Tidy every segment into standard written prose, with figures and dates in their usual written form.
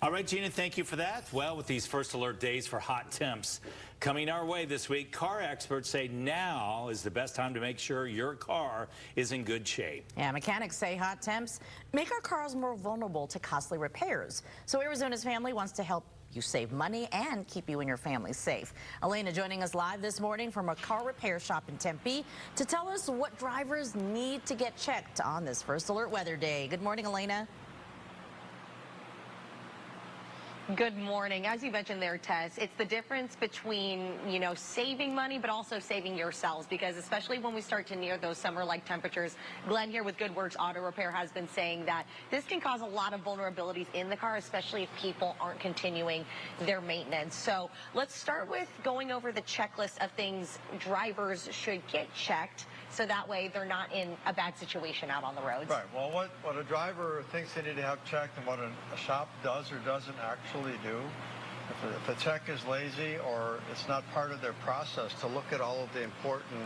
All right, Gina, thank you for that. Well, with these first alert days for hot temps coming our way this week, car experts say now is the best time to make sure your car is in good shape. Yeah, mechanics say hot temps make our cars more vulnerable to costly repairs. So Arizona's family wants to help you save money and keep you and your family safe. Elena joining us live this morning from a car repair shop in Tempe to tell us what drivers need to get checked on this first alert weather day. Good morning, Elena. Good morning. As you mentioned there, Tess, it's the difference between, saving money, but also saving yourselves, because especially when we start to near those summer-like temperatures, Glen here with Good Works Auto Repair has been saying that this can cause a lot of vulnerabilities in the car, especially if people aren't continuing their maintenance. So let's start with going over the checklist of things drivers should get checked, so that way they're not in a bad situation out on the roads. Right. Well, what a driver thinks they need to have checked and what a shop does or doesn't actually do, if a tech is lazy or it's not part of their process to look at all of the important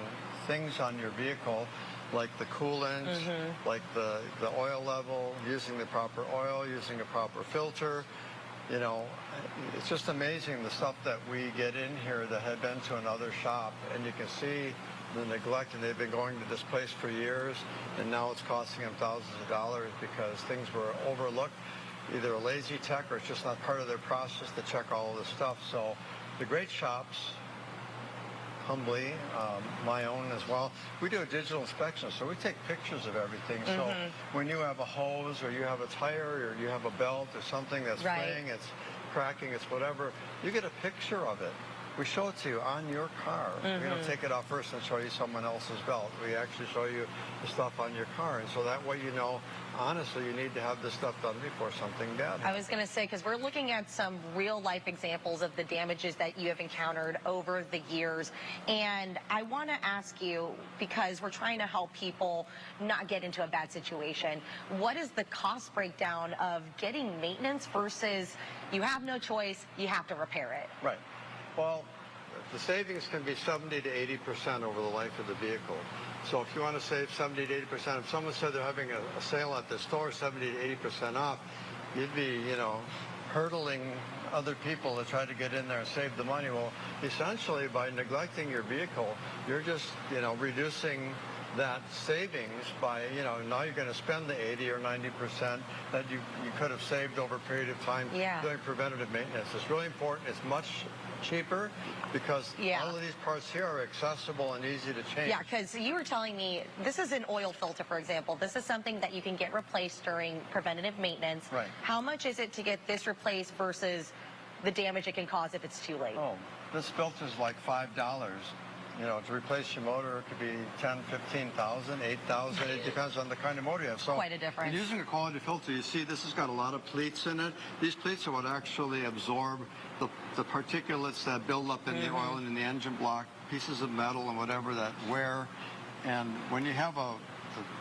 things on your vehicle, like the coolant, like the oil level, using the proper oil, using a proper filter. It's just amazing the stuff that we get in here that had been to another shop, and you can see the neglect, and they've been going to this place for years, and now it's costing them thousands of dollars because things were overlooked, either a lazy tech or it's just not part of their process to check all of this stuff. So the great shops, humbly, my own as well, we do a digital inspection, so we take pictures of everything. So when you have a hose or you have a tire or you have a belt or something that's fraying, it's cracking, it's whatever, you get a picture of it. We show it to you on your car. We don't take it off first and show you someone else's belt. We actually show you the stuff on your car. And so that way you know, honestly, you need to have this stuff done before something bad happens. I was going to say, because we're looking at some real-life examples of the damages that you have encountered over the years. And I want to ask you, because we're trying to help people not get into a bad situation, what is the cost breakdown of getting maintenance versus you have no choice, you have to repair it? Right. Well, the savings can be 70 to 80% over the life of the vehicle. So if you want to save 70 to 80%, if someone said they're having a sale at the store 70 to 80% off, you'd be, hurdling other people to try to get in there and save the money. Well, essentially, by neglecting your vehicle, you're just, reducing that savings by, now you're going to spend the 80 or 90% that you could have saved over a period of time doing preventative maintenance. It's really important. It's much cheaper because all of these parts here are accessible and easy to change. Yeah, because you were telling me, this is an oil filter, for example. This is something that you can get replaced during preventative maintenance. Right. How much is it to get this replaced versus the damage it can cause if it's too late? Oh, this filter's like $5. To replace your motor, it could be 10, 15,000, 8,000. It depends on the kind of motor you have. So quite a difference. Using a quality filter, you see this has got a lot of pleats in it. These pleats are what actually absorb the particulates that build up in the oil and in the engine block, pieces of metal and whatever that wear. And when you have a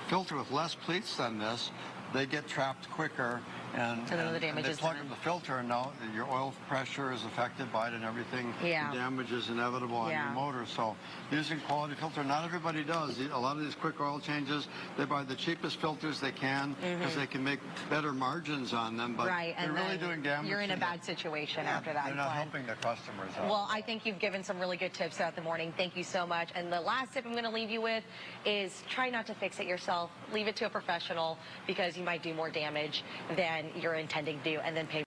filter with less pleats than this, they get trapped quicker, and they plug in the filter, and now your oil pressure is affected by it and everything. The damage is inevitable on your motor. So using quality filter, not everybody does. A lot of these quick oil changes, they buy the cheapest filters they can because they can make better margins on them, but they're really doing damage. You're in a bad situation after that. They're not helping their customers out. Well, I think you've given some really good tips throughout the morning. Thank you so much. And the last tip I'm going to leave you with is try not to fix it yourself. Leave it to a professional, because you might do more damage than you're intending to do and then pay